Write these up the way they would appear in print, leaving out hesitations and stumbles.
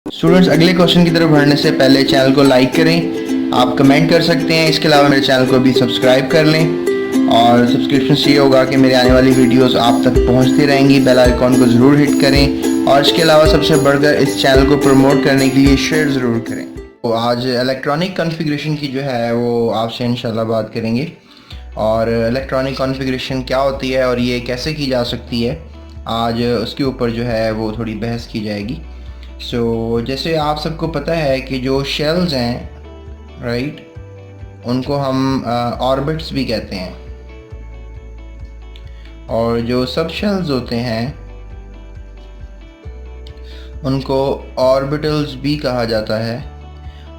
Students, अगले question की तरफ बढ़ने से पहले चैनल को लाइक करें, आप कमेंट कर सकते हैं। इसके अलावा मेरे चैनल को भी सब्सक्राइब कर लें और सब्सक्रिप्शन से ये होगा कि मेरी आने वाली वीडियोस आप तक पहुंचती रहेंगी। बेल आइकॉन को ज़रूर हिट करें और इसके अलावा सबसे बढ़कर इस चैनल को प्रमोट करने के लिए शेयर ज़रूर करें। तो आज इलेक्ट्रॉनिक कॉन्फ़िगरेशन की जो है वो आपसे इंशाल्लाह बात करेंगे और इलेक्ट्रॉनिक कॉन्फ़िगरेशन क्या होती है और ये कैसे की जा सकती है, आज उसके ऊपर जो है वो थोड़ी बहस की जाएगी। जैसे आप सबको पता है कि जो शेल्स हैं, राइट, उनको हम ऑर्बिट्स भी कहते हैं और जो सब शेल्स होते हैं उनको ऑर्बिटल्स भी कहा जाता है।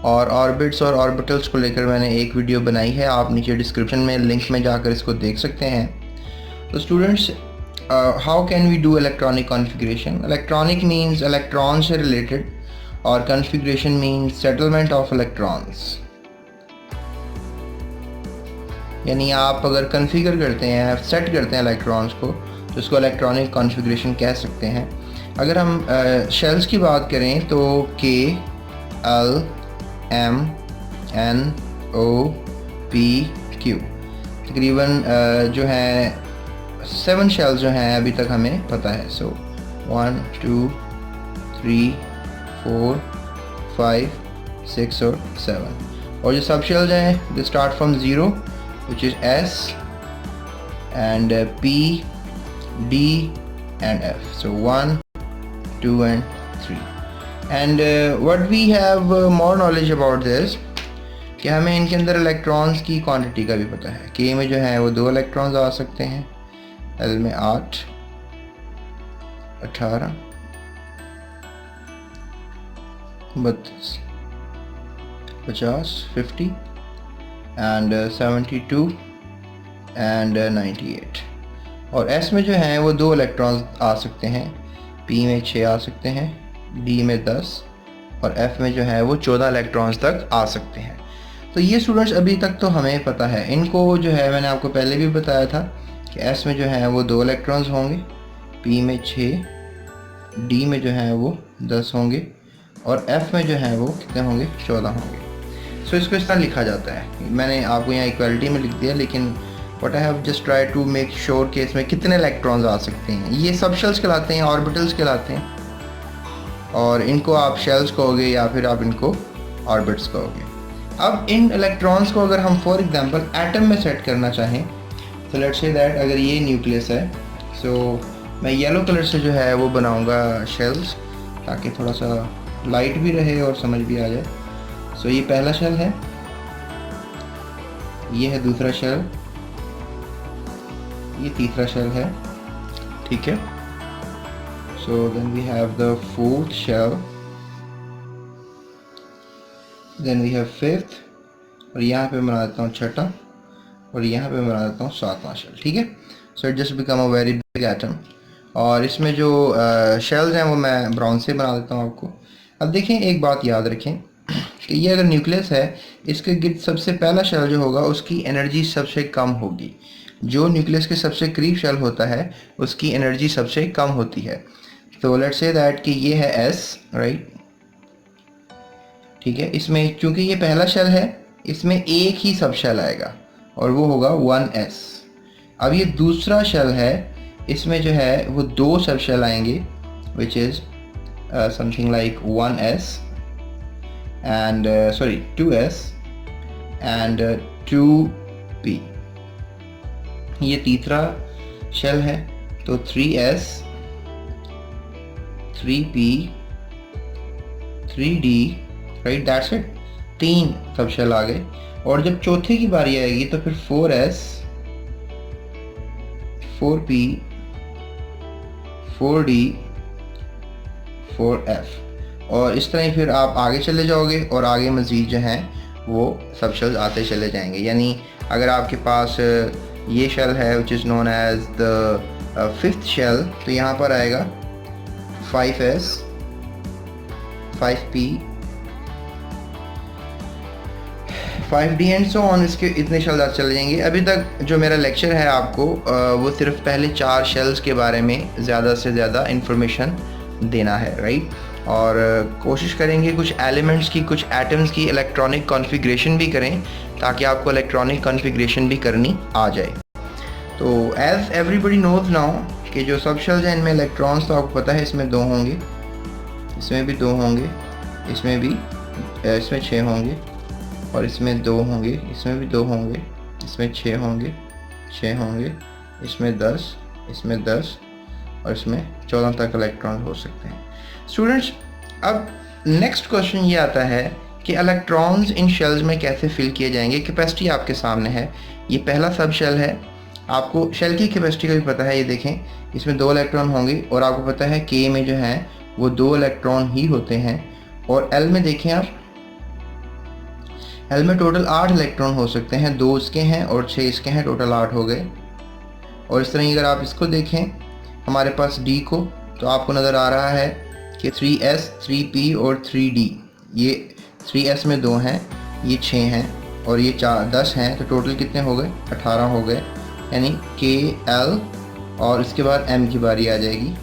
और ऑर्बिट्स और ऑर्बिटल्स को लेकर मैंने एक वीडियो बनाई है, आप नीचे डिस्क्रिप्शन में लिंक में जाकर इसको देख सकते हैं। तो students, how can we do electronic configuration? Electronic means electron से रिलेटेड और configuration means settlement of electrons. यानी आप अगर कॉन्फ़िगर करते हैं, सेट करते हैं इलेक्ट्रॉन्स को, तो इसको इलेक्ट्रॉनिक कॉन्फ़िगरेशन कह सकते हैं। अगर हम शेल्स की बात करें तो K, L, M, N, O, P, Q तकरीबन जो है 7 शेल्स जो हैं अभी तक हमें पता है। 1, 2, 3, 4, 5, 6 और 7। और जो सब शेल्स हैं, they start from 0 which is S and P, D and F. So 1, 2 and 3. And what we have more knowledge about this, कि हमें इनके अंदर इलेक्ट्रॉन्स की क्वांटिटी का भी पता है। K में जो है वो 2 इलेक्ट्रॉन्स आ सकते हैं, L में 8, 18, 32, 50, 50 एंड 72 एंड 98। और S में जो है वो 2 इलेक्ट्रॉन्स आ सकते हैं, P में 6 आ सकते हैं, D में 10 और F में जो है वो 14 इलेक्ट्रॉन्स तक आ सकते हैं। तो ये स्टूडेंट्स अभी तक तो हमें पता है। इनको जो है मैंने आपको पहले भी बताया था कि S में जो है वो 2 इलेक्ट्रॉन्स होंगे, P में 6, D में जो है वो 10 होंगे और F में जो है वो कितने होंगे? 14 होंगे। इसको इस तरह लिखा जाता है। मैंने आपको यहाँ इक्वालिटी में लिख दिया, लेकिन what I have just try to make sure कि इसमें कितने इलेक्ट्रॉन्स आ सकते हैं। ये सब शेल्स कहलाते हैं, ऑर्बिटल्स कहलाते हैं और इनको आप शेल्स कहोगे या फिर आप इनको ऑर्बिट्स कहोगे। अब इन इलेक्ट्रॉन्स को अगर हम फॉर एग्जांपल एटम में सेट करना चाहें, तो लेट्स से दैट अगर ये न्यूक्लियस है, मैं येलो कलर से जो है वो बनाऊँगा शेल्स, ताकि थोड़ा सा लाइट भी रहे और समझ भी आ जाए। ये पहला शेल है, ये है दूसरा शेल, ये तीसरा शेल है, ठीक है। Then we have the fourth shell, then we have fifth, और यहाँ पे बना देता हूँ छठा और यहाँ पे बना देता हूँ 7वां शेल, ठीक है। It just become a very big atom. और इसमें जो शेल्स हैं वो मैं ब्राउन से बना देता हूँ आपको। अब देखें, एक बात याद रखें कि ये अगर न्यूक्लियस है, इसके गिर्द सबसे पहला शेल जो होगा उसकी एनर्जी सबसे कम होगी। जो न्यूक्लियस के सबसे करीब शेल होता है उसकी एनर्जी सबसे कम होती है। तो लेट्स से दैट कि ये है S, राइट, ठीक है। इसमें चूंकि ये पहला शेल है, इसमें एक ही सब शेल आएगा और वो होगा 1S। अब ये दूसरा शेल है, इसमें जो है वो 2 सब शेल आएंगे, which is something like 1S and 2S and 2P। ये तीसरा शेल है, तो 3S, 3P, 3D, right, that's it. 3 सब शेल आ गए। और जब चौथे की बारी आएगी तो फिर 4S, 4P, 4D, 4F। और इस तरह ही फिर आप आगे चले जाओगे और आगे मज़ीद जो हैं वो सब शेल्स आते चले जाएंगे। यानी अगर आपके पास ये शेल है which is known as the 5th shell, तो यहाँ पर आएगा 5S, 5P, 5D and so on. इसके इतने शेल्स आते चले जाएंगे। अभी तक जो मेरा लेक्चर है आपको वो सिर्फ पहले 4 शेल्स के बारे में ज़्यादा से ज़्यादा इंफॉर्मेशन देना है, राइट। और कोशिश करेंगे कुछ एलिमेंट्स की, कुछ एटम्स की इलेक्ट्रॉनिक कॉन्फ़िगरेशन भी करें ताकि आपको इलेक्ट्रॉनिक कॉन्फ़िगरेशन भी करनी आ जाए। तो एज़ एवरीबडी नोज नाउ कि जो सब शेल्स हैं इनमें इलेक्ट्रॉन्स तो आपको पता है इसमें 2 होंगे, इसमें भी 2 होंगे, इसमें भी इसमें 6 होंगे, और इसमें 2 होंगे, इसमें भी 2 होंगे, इसमें 6 होंगे, 6 होंगे, इसमें 10, इसमें 10 और इसमें 14 तक इलेक्ट्रॉन हो सकते हैं। स्टूडेंट्स, अब नेक्स्ट क्वेश्चन ये आता है कि इलेक्ट्रॉन्स इन शेल्स में कैसे फिल किए जाएंगे। कैपेसिटी आपके सामने है, ये पहला सब शेल है, आपको शेल की कैपेसिटी का भी पता है। ये देखें इसमें 2 इलेक्ट्रॉन होंगे और आपको पता है के में जो है वो 2 इलेक्ट्रॉन ही होते हैं। और एल में देखें आप, एल में टोटल 8 इलेक्ट्रॉन हो सकते हैं, 2 इसके हैं और 6 इसके हैं, टोटल 8 हो गए। और इस तरह अगर आप इसको देखें हमारे पास डी को, तो आपको नज़र आ रहा है कि 3s 3p और 3d, ये 3s में 2 हैं, ये 6 हैं और ये 10 हैं, तो टोटल कितने हो गए? 18 हो गए। यानी के एल और इसके बाद m की बारी आ जाएगी।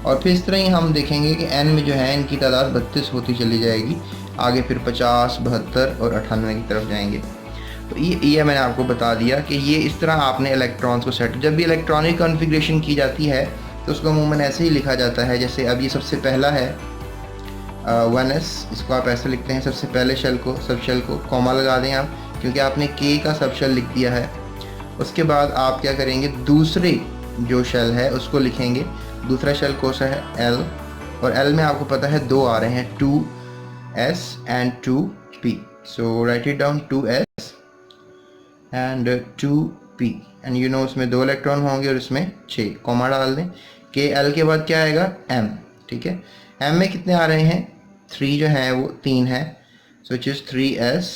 और फिर इस तरह ही हम देखेंगे कि n में जो है इनकी तादाद 32 होती चली जाएगी, आगे फिर 50, 72 और 98 की तरफ जाएंगे। तो ये मैंने आपको बता दिया कि ये इस तरह आपने इलेक्ट्रॉन्स को सेट, जब भी इलेक्ट्रॉनिक कॉन्फ़िगरेशन की जाती है तो उसको अमूमन ऐसे ही लिखा जाता है। जैसे अब ये सबसे पहला है 1s, इसको आप ऐसे लिखते हैं सबसे पहले शेल को, सब शेल को कॉमा लगा दें आप, क्योंकि आपने के का सब शेल लिख दिया है। उसके बाद आप क्या करेंगे, दूसरे जो शेल है उसको लिखेंगे, दूसरा शेल कौन सा है? एल, और एल में आपको पता है 2 आ रहे हैं, 2s and 2p, so right it down, 2s and 2p, and you know उसमें 2 इलेक्ट्रॉन होंगे और इसमें 6, कॉमा डाल दें। के एल के बाद क्या आएगा? m, ठीक है। m में कितने आ रहे हैं? 3 जो है वो 3 है, so which is 3s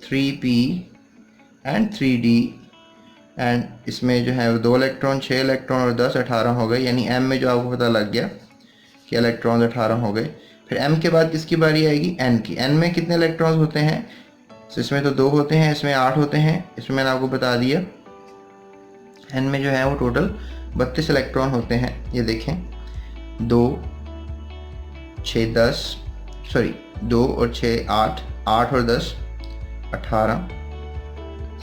3p and 3d, and इसमें जो है वो 2 इलेक्ट्रॉन, 6 इलेक्ट्रॉन और 10, 18 हो गए। यानी m में जो आपको पता लग गया कि इलेक्ट्रॉन 18 हो गए। फिर m के बाद किसकी बारी आएगी? n की। n में कितने इलेक्ट्रॉन्स होते हैं? तो इसमें तो 2 होते हैं, इसमें 8 होते हैं, इसमें मैंने आपको बता दिया। n में जो है वो टोटल 32 इलेक्ट्रॉन होते हैं। ये देखें 2, 6, 10, सॉरी 2 और 6 8, 8 और 10 18,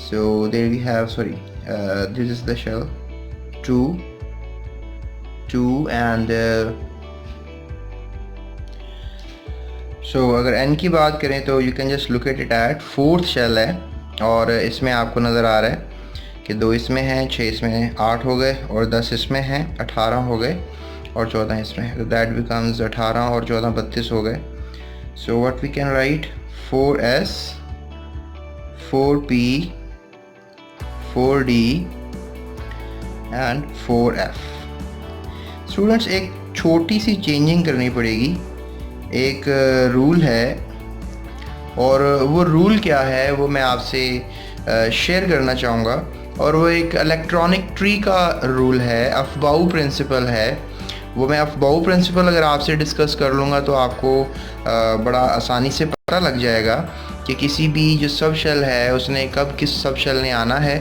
so there we have, sorry, this is the shell 2 and so अगर n की बात करें तो you can just look at it at 4th shell है, और इसमें आपको नज़र आ रहा है कि 2 इसमें हैं, 6 इसमें, 8 हो गए और 10 इसमें हैं, 18 हो गए और 14 इसमें है, तो दैट बिकम्स 18 और 14 32 हो गए। So what we can write, 4s 4p 4d and 4f। Students, एक छोटी सी चेंजिंग करनी पड़ेगी, एक रूल है, और वो रूल क्या है वो मैं आपसे शेयर करना चाहूँगा, और वो एक इलेक्ट्रॉनिक ट्री का रूल है, अफबाऊ प्रिंसिपल है। वो मैं अफबाऊ प्रिंसिपल अगर आपसे डिस्कस कर लूँगा तो आपको बड़ा आसानी से पता लग जाएगा कि किसी भी जो सब शेल है उसने कब किस सब शेल ने आना है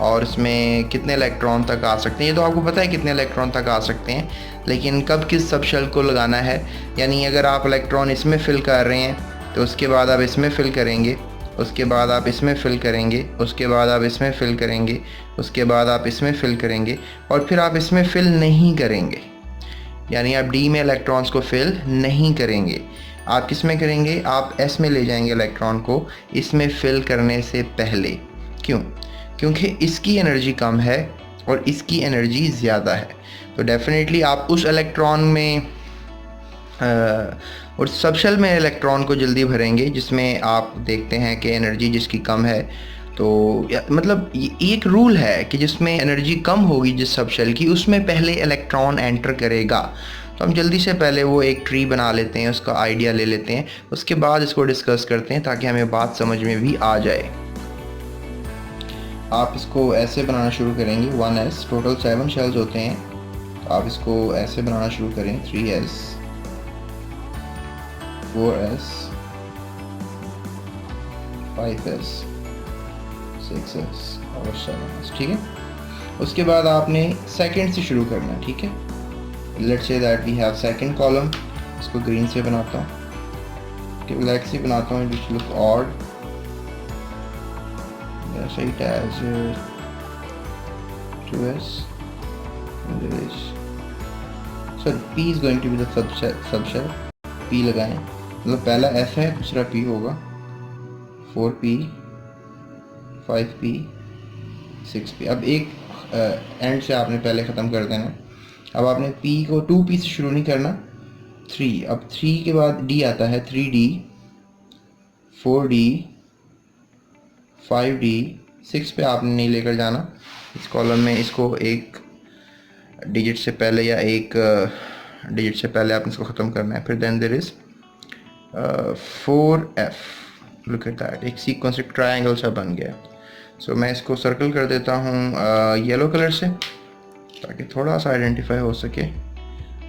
और इसमें कितने इलेक्ट्रॉन तक आ सकते हैं। ये तो आपको पता है कितने इलेक्ट्रॉन तक आ सकते हैं, लेकिन कब किस सब शेल को लगाना है। यानी अगर आप इलेक्ट्रॉन इसमें फिल कर रहे हैं तो उसके बाद आप इसमें फिल करेंगे, उसके बाद आप इसमें फिल करेंगे, उसके बाद आप इसमें फिल करेंगे, उसके बाद आप इसमें फिल करेंगे, और फिर आप इसमें फिल नहीं करेंगे। यानी आप डी में इलेक्ट्रॉन्स को फिल नहीं करेंगे, आप किस में करेंगे? आप एस में ले जाएंगे इलेक्ट्रॉन को, इसमें फिल करने से पहले। क्यों? क्योंकि इसकी एनर्जी कम है और इसकी एनर्जी ज़्यादा है, तो डेफिनेटली आप उस इलेक्ट्रॉन में और सब शेल में इलेक्ट्रॉन को जल्दी भरेंगे जिसमें आप देखते हैं कि एनर्जी जिसकी कम है। तो मतलब ये एक रूल है कि जिसमें एनर्जी कम होगी जिस सब शेल की, उसमें पहले इलेक्ट्रॉन एंटर करेगा। तो हम जल्दी से पहले वो एक ट्री बना लेते हैं, उसका आइडिया ले लेते हैं, उसके बाद इसको डिस्कस करते हैं ताकि हमें बात समझ में भी आ जाए। आप इसको ऐसे बनाना शुरू करेंगे, 1s, टोटल 7 शेल्स होते हैं, तो आप इसको ऐसे बनाना शुरू करें, 3s 4s 5s 6s और 7s, ठीक है। उसके बाद आपने सेकंड से शुरू करना है, ठीक है। Let's say that we have second column, इसको ग्रीन से बनाता हूँ, ब्लैक से बनाता हूँ, which look odd. Let's say it as 2s. And there is, so P is going to be the subshell. P लगाएं, मतलब पहला S है, दूसरा P होगा, 4P, 5P, 6P. अब एक एंड से आपने पहले ख़त्म कर देना. अब आपने P को 2P से शुरू नहीं करना, 3. अब 3 के बाद D आता है, 3D, 4D, 5D, 6 पे आपने नहीं लेकर जाना इस कॉलम में. इसको एक डिजिट से पहले या एक डिजिट से पहले आपने इसको ख़त्म करना है. फिर then there is 4F. Look at that, एक सीक्वेंस, एक ट्रायंगल सा बन गया. सो मैं इसको सर्कल कर देता हूँ येलो कलर से, ताकि थोड़ा सा आइडेंटिफाई हो सके.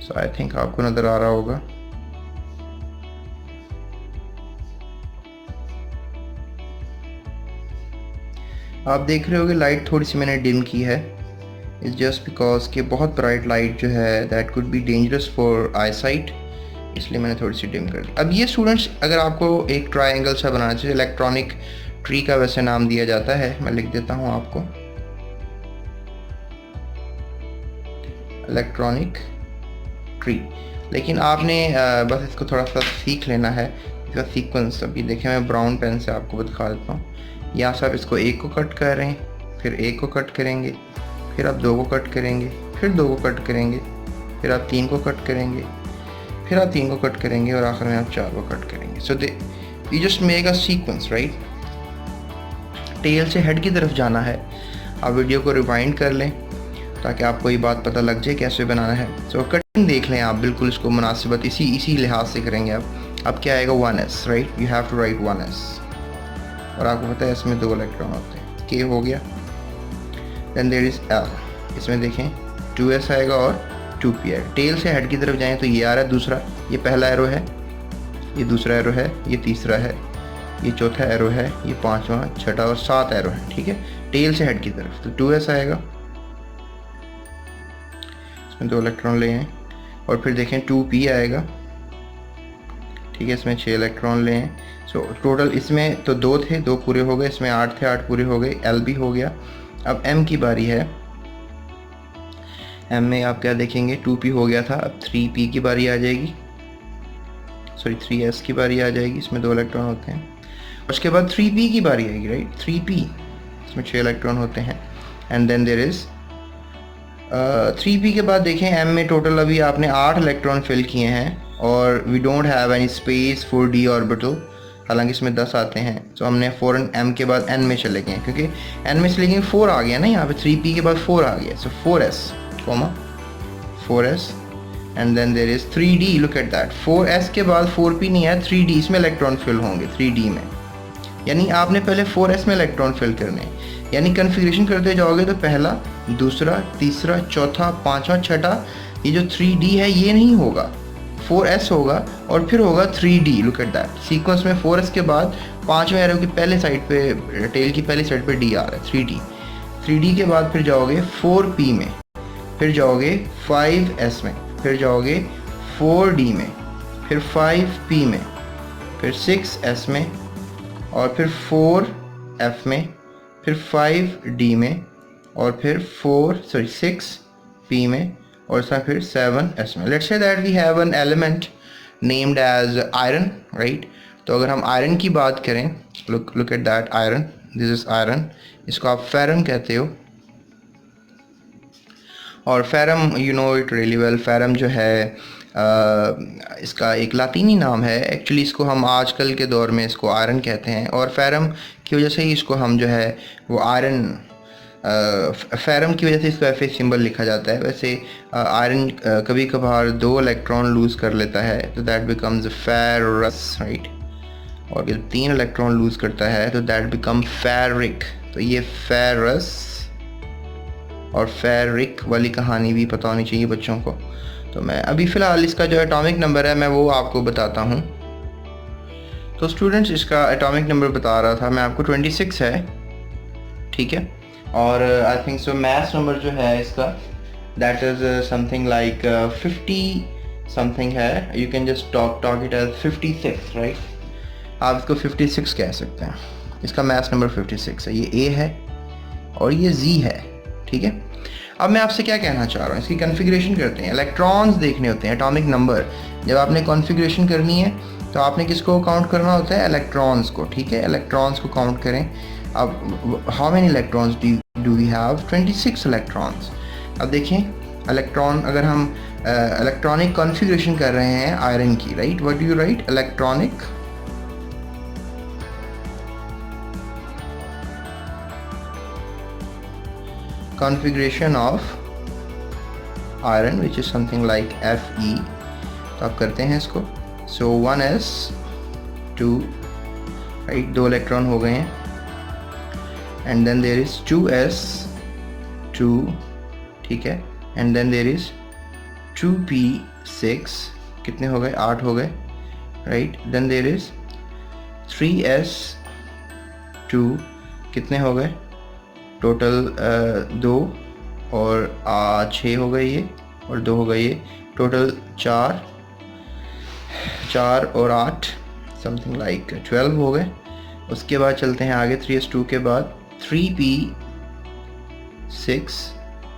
सो आई थिंक आपको नज़र आ रहा होगा. आप देख रहे होगे लाइट थोड़ी सी मैंने डिम की है. इट्स जस्ट बिकॉज कि बहुत ब्राइट लाइट जो है that could be dangerous for I site, इसलिए मैंने थोड़ी सी डिम कर दी. अब ये स्टूडेंट्स, अगर आपको एक ट्रायंगल सा बनाना चाहिए, इलेक्ट्रॉनिक ट्री का वैसे नाम दिया जाता है, मैं लिख देता हूँ आपको, इलेक्ट्रॉनिक ट्री. लेकिन आपने बस इसको थोड़ा सा सीख लेना है, इसका सीक्वेंस. अभी देखें, मैं ब्राउन पेन से आपको दिखा देता हूँ. यहाँ से आप इसको एक को कट कर रहे हैं, फिर एक को कट करेंगे, फिर आप 2 को कट करेंगे, फिर 2 को कट करेंगे, फिर आप 3 को कट करेंगे, फिर आप 3 को कट करेंगे, और आखिर में आप 4 को कट करेंगे. So they you just make a sequence, right. Tail से हेड की तरफ जाना है. आप वीडियो को रिवाइंड कर लें ताकि आपको ये बात पता लग जाए कैसे बनाना है. सो कटिंग देख लें आप, बिल्कुल इसको मुनासिबत इसी लिहाज से करेंगे आप. अब क्या आएगा, 1s, right. You have to write 1s. और आपको पता है इसमें 2 इलेक्ट्रॉन होते हैं. K हो गया. Then there is L. इसमें देखें 2s आएगा और 2p आएगा. टेल से हेड की तरफ जाएं तो ये आ रहा है दूसरा, ये पहला एरो है, ये दूसरा एरो है, ये तीसरा है, ये चौथा एरो है, ये पांचवा, छठा और 7 एरो है. ठीक है, टेल से हेड की तरफ तो 2s आएगा, इसमें 2 इलेक्ट्रॉन ले आए. और फिर देखें 2p आएगा. ठीक है, इसमें 6 इलेक्ट्रॉन ले आए. सो टोटल इसमें तो 2 थे, 2 पूरे हो गए, इसमें 8 थे, 8 पूरे हो गए. L भी हो गया. अब M की बारी है. M में आप क्या देखेंगे, 2p हो गया था, अब 3p की बारी आ जाएगी, सॉरी 3s की बारी आ जाएगी, इसमें 2 इलेक्ट्रॉन होते हैं. उसके बाद 3p की बारी आएगी, राइट. 3p, इसमें 6 इलेक्ट्रॉन होते हैं. And then there is 3p के बाद देखें M में टोटल अभी आपने 8 इलेक्ट्रॉन फिल किए हैं, और we don't have any space for d orbital, हालांकि इसमें 10 आते हैं. तो हमने फ़ौरन M के बाद N में चले गए, क्योंकि N में चले गए 4 आ गया ना यहाँ पे, 3p के बाद 4 आ गया. So 4s, 4s. And then there is 3d. Look at that, 4s के बाद 4p नहीं है, 3d इसमें इलेक्ट्रॉन फिल होंगे, 3d में. यानी आपने पहले 4s में इलेक्ट्रॉन फिल करने हैं. यानी कन्फिग्रेशन करते जाओगे तो पहला, दूसरा, तीसरा, चौथा, पाँचवा, छठा, ये जो 3d है ये नहीं होगा, 4s होगा, और फिर होगा 3d. Look at that, sequence में 4s के बाद 5वें एरो की पहले साइड पे, टेल की पहली साइड पे d आ रहा है, 3d. 3d के बाद फिर जाओगे 4p में, फिर जाओगे 5s में, फिर जाओगे 4d में, फिर 5p में, फिर 6s में, और फिर 4f में, फिर 5d में, और फिर 6p में, और इसका फिर 7s में. Let's say that we have an element named as iron, right. तो अगर हम आयरन की बात करें, look at that, iron, this is iron. इसको आप फेरम कहते हो, और ferrum you know it really well. Ferrum जो है इसका एक लातीनी नाम है. एक्चुअली इसको हम आजकल के दौर में इसको आयरन कहते हैं, और फेरम की वजह से ही इसको हम जो है वो आयरन, फेरम की वजह से इसको Fa सिंबल लिखा जाता है. वैसे आयरन कभी कभार 2 इलेक्ट्रॉन लूज़ कर लेता है तो दैट बिकम्स फेरस, राइट. और जब 3 इलेक्ट्रॉन लूज़ करता है तो दैट बिकम फेरिक. तो ये फेरस और फेरिक वाली कहानी भी पता होनी चाहिए बच्चों को. तो मैं अभी फ़िलहाल इसका जो एटॉमिक नंबर है मैं वो आपको बताता हूँ. तो स्टूडेंट्स, इसका एटॉमिक नंबर बता रहा था मैं आपको, 26 है. ठीक है, और I think so mass number जो है इसका that is something like something है, you can just talk it as 56, right. आप इसको 56 कह सकते हैं, इसका मैथ नंबर 56 है, ये ए है और ये जी है, ठीक है। अब मैं आपसे क्या कहना चाह रहा हूँ, इसकी कॉन्फ़िगरेशन करते हैं। इलेक्ट्रॉन्स देखने होते हैं, एटॉमिक नंबर। जब आपने कॉन्फ़िगरेशन करनी है तो आपने किसको काउंट करना होता है, इलेक्ट्रॉन्स को, ठीक है। इलेक्ट्रॉन्स को काउंट करें। अब how many electrons do we have, 26 electrons. अब देखें इलेक्ट्रॉन, अगर हम इलेक्ट्रॉनिक कॉन्फ़िगरेशन कर रहे हैं आयरन की, right, what do you right, electronic configuration of iron, which is something like Fe। तो आप करते हैं इसको, so 1s2, राइट, 2 इलेक्ट्रॉन हो गए हैं, and then there is 2s2, ठीक है, and then there is 2p6, कितने हो गए, 8 हो गए, right, then there is 3s2, कितने हो गए टोटल, 2 और 6 हो गए ये, और 2 हो गए ये, टोटल 4 और 8 समथिंग लाइक 12 हो गए। उसके बाद चलते हैं आगे, 3s2 के बाद 3p6,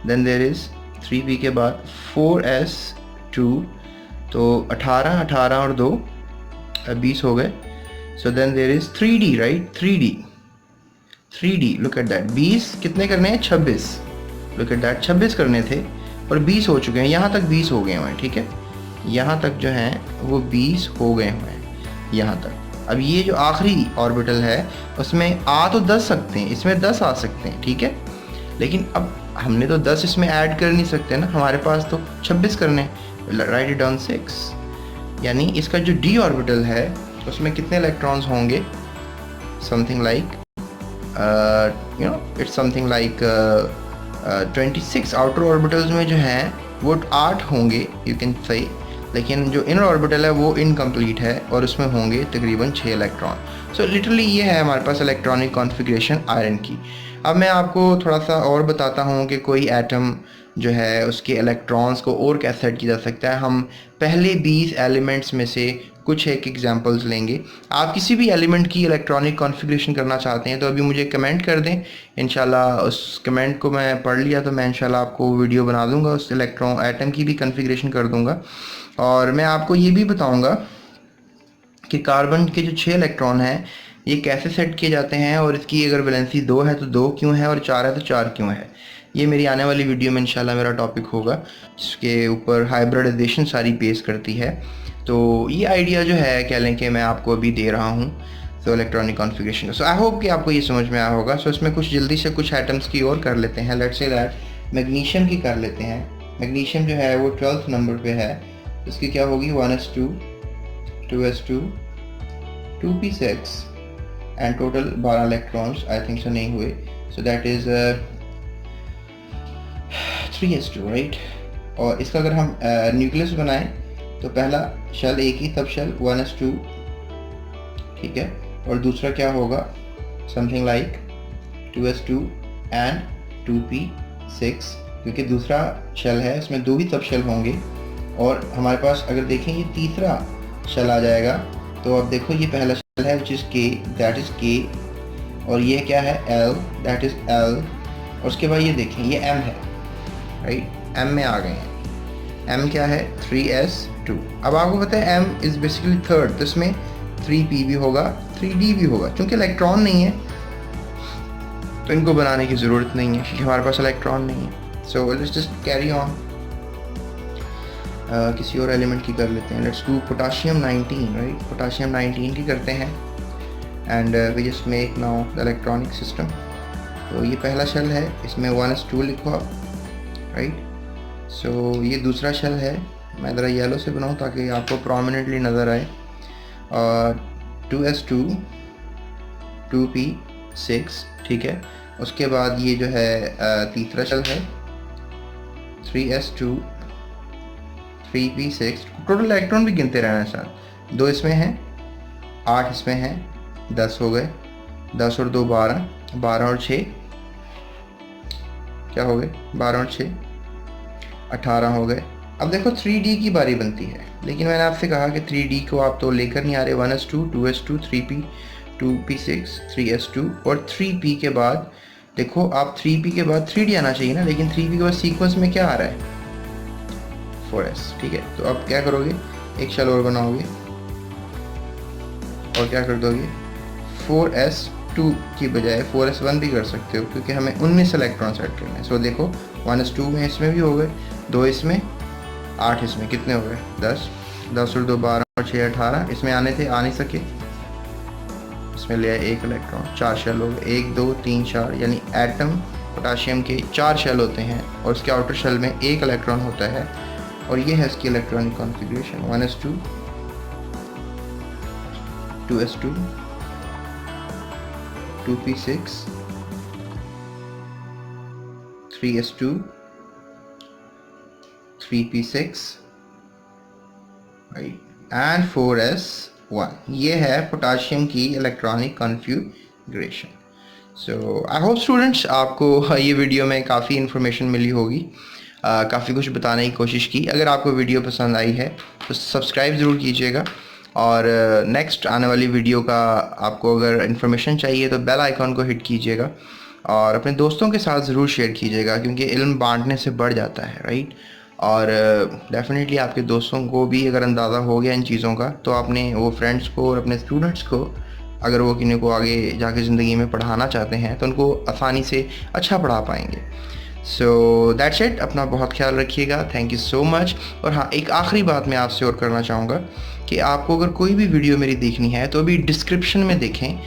then there is 3p के बाद 4s2, तो 18 और 2 20 हो गए। So then there is 3d, right, 3d, look at that, 20 कितने करने हैं, 26, लुक एट दैट, 26 करने थे और 20 हो चुके हैं, यहाँ तक 20 हो गए हुए हैं, ठीक है, यहाँ तक जो हैं वो 20 हो गए हुए हैं यहाँ तक। अब ये जो आखिरी ऑर्बिटल है उसमें आ तो 10 सकते हैं, इसमें 10 आ सकते हैं, ठीक है, लेकिन अब हमने तो 10 इसमें ऐड कर नहीं सकते ना, हमारे पास तो 26 करने, राइट इट डाउन 6, यानी इसका जो डी ऑर्बिटल है उसमें कितने इलेक्ट्रॉन्स होंगे, something like it's something like 26 outer orbitals में जो हैं वो 8 होंगे, यू कैन से, लेकिन जो इनर ऑर्बिटल है वो इनकम्प्लीट है और उसमें होंगे तकरीबन 6 इलेक्ट्रॉन। सो लिटरली ये है हमारे पास इलेक्ट्रॉनिक कॉन्फ़िगरेशन आयरन की। अब मैं आपको थोड़ा सा और बताता हूँ कि कोई एटम जो है उसके इलेक्ट्रॉन्स को और कैसे सेट किया जा सकता है। हम पहले 20 एलिमेंट्स में से कुछ एक एग्जांपल्स लेंगे। आप किसी भी एलिमेंट की इलेक्ट्रॉनिक कॉन्फ़िगरेशन करना चाहते हैं तो अभी मुझे कमेंट कर दें, इंशाल्लाह उस कमेंट को मैं पढ़ लिया तो मैं इंशाल्लाह आपको वीडियो बना दूंगा, उस इलेक्ट्रॉन एटम की भी कॉन्फ़िगरेशन कर दूंगा। और मैं आपको ये भी बताऊंगा कि कार्बन के जो 6 इलेक्ट्रॉन हैं ये कैसे सेट किए जाते हैं, और इसकी अगर वैलेंसी 2 है तो 2 क्यों है, और 4 है तो 4 क्यों है। ये मेरी आने वाली वीडियो में इंशाल्लाह मेरा टॉपिक होगा, जिसके ऊपर हाइब्रिडाइजेशन सारी बेस करती है। तो ये आइडिया जो है कह लें कि मैं आपको अभी दे रहा हूँ तो electronic configuration. So I hope कि आपको ये समझ में आया होगा। सो इसमें कुछ जल्दी से कुछ एटम्स की और कर लेते हैं। लेट्स से दैट मैग्नीशियम की कर लेते हैं। मैग्नीशियम जो है वो 12th नंबर पे है, इसकी क्या होगी 1s2 2s2 2p6 and total 12 electrons I think so नहीं हुए, so that is 3s2 right. और इसका अगर हम न्यूक्लियस बनाएं तो पहला शेल एक ही सब शेल 1s2, ठीक है, और दूसरा क्या होगा something like 2s2 and 2p6, क्योंकि दूसरा शेल है इसमें 2 ही सब शेल होंगे। और हमारे पास अगर देखें ये तीसरा शेल आ जाएगा, तो अब देखो ये पहला शेल है which is k, that is k, और ये क्या है l, दैट इज़ l, और उसके बाद ये देखें ये m है, राइट, m में आ गए हैं। m क्या है 3s2। अब आपको पता है m इज़ बेसिकली थर्ड, तो इसमें 3p भी होगा 3d भी होगा। क्योंकि इलेक्ट्रॉन नहीं है तो इनको बनाने की ज़रूरत नहीं है, क्योंकि हमारे पास इलेक्ट्रॉन नहीं है। So let's just carry on, किसी और एलिमेंट की कर लेते हैं। Let's do potassium 19, right, potassium 19 की करते हैं and we just make now the electronic system. तो ये पहला शेल है, इसमें 1s2 लिखो आप, राइट। सो ये दूसरा शेल है, मैं ज़रा येलो से बनाऊँ ताकि आपको प्रोमिनेंटली नज़र आए, और 2s2 2p6, ठीक है। उसके बाद ये जो है तीसरा शेल है 3s2 3p6। टोटल इलेक्ट्रॉन भी गिनते रहना साथ, 2 इसमें हैं 8 इसमें हैं, 10 हो गए, 10 और 2 12, 12 और 6 क्या हो गए 12 और 6 18 हो गए, अब देखो 3D की बारी बनती है, लेकिन मैंने आपसे कहा कि 3D को आप तो लेकर नहीं आ रहे। 1s2, 2s2, 3p, 2p6, 3s2 और 3p के बाद देखो आप 3p के बाद 3D आना चाहिए ना, लेकिन 3p के बाद सीक्वेंस में क्या आ रहा है? 4s। ठीक है, तो अब क्या करोगे, एक शेल और बनाओगे और क्या कर दोगे, 4s2 की बजाय 4s1 भी कर सकते हो, क्योंकि हमें 19 इलेक्ट्रॉन्स ऐड करने हैं। सो देखो 1s2 में इसमें भी हो गए, 2 इसमें, 8 इसमें, कितने हो गए? 10। 10 और 2 12 और 6 18। इसमें आने थे, आ नहीं सके, इसमें ले आए 1 इलेक्ट्रॉन, 4 शेल हो गए, 1 2 3 4, यानी एटम पोटाशियम के 4 शेल होते हैं और उसके आउटर शेल में 1 इलेक्ट्रॉन होता है। और ये है इसकी electronic configuration. 1s2, 2s2, 2p6, 3s2, 3p6, right, and 4s1। ये है पोटाशियम की electronic configuration. So I hope students आपको ये वीडियो में काफ़ी इन्फॉर्मेशन मिली होगी, काफ़ी कुछ बताने की कोशिश की। अगर आपको वीडियो पसंद आई है तो सब्सक्राइब ज़रूर कीजिएगा, और नेक्स्ट आने वाली वीडियो का आपको अगर इन्फॉर्मेशन चाहिए तो बेल आइकॉन को हिट कीजिएगा और अपने दोस्तों के साथ ज़रूर शेयर कीजिएगा, क्योंकि इल्म बांटने से बढ़ जाता है, राइट। और डेफिनेटली आपके दोस्तों को भी अगर अंदाज़ा हो गया इन चीज़ों का, तो आपने वो फ्रेंड्स को और अपने स्टूडेंट्स को, अगर वो किन्हीं को आगे जाके ज़िंदगी में पढ़ाना चाहते हैं तो उनको आसानी से अच्छा पढ़ा पाएंगे। सो दैट्स इट, अपना बहुत ख्याल रखिएगा, थैंक यू सो मच। और हाँ, एक आखिरी बात मैं आपसे और करना चाहूँगा कि आपको अगर कोई भी वीडियो मेरी देखनी है तो अभी डिस्क्रिप्शन में देखें,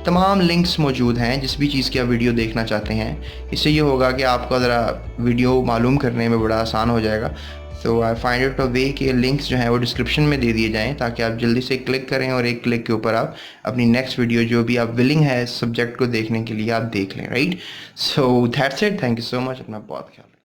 तमाम लिंक्स मौजूद हैं जिस भी चीज़ की आप वीडियो देखना चाहते हैं। इससे ये होगा कि आपको ज़रा वीडियो मालूम करने में बड़ा आसान हो जाएगा। सो आई फाइंड इट अ वे कि लिंक्स जो हैं वो डिस्क्रिप्शन में दे दिए जाएं, ताकि आप जल्दी से क्लिक करें और एक क्लिक के ऊपर आप अपनी नेक्स्ट वीडियो जो भी आप विलिंग है इस सब्जेक्ट को देखने के लिए आप देख लें, right. So that's it, thank you so much, अपना बहुत ख्याल।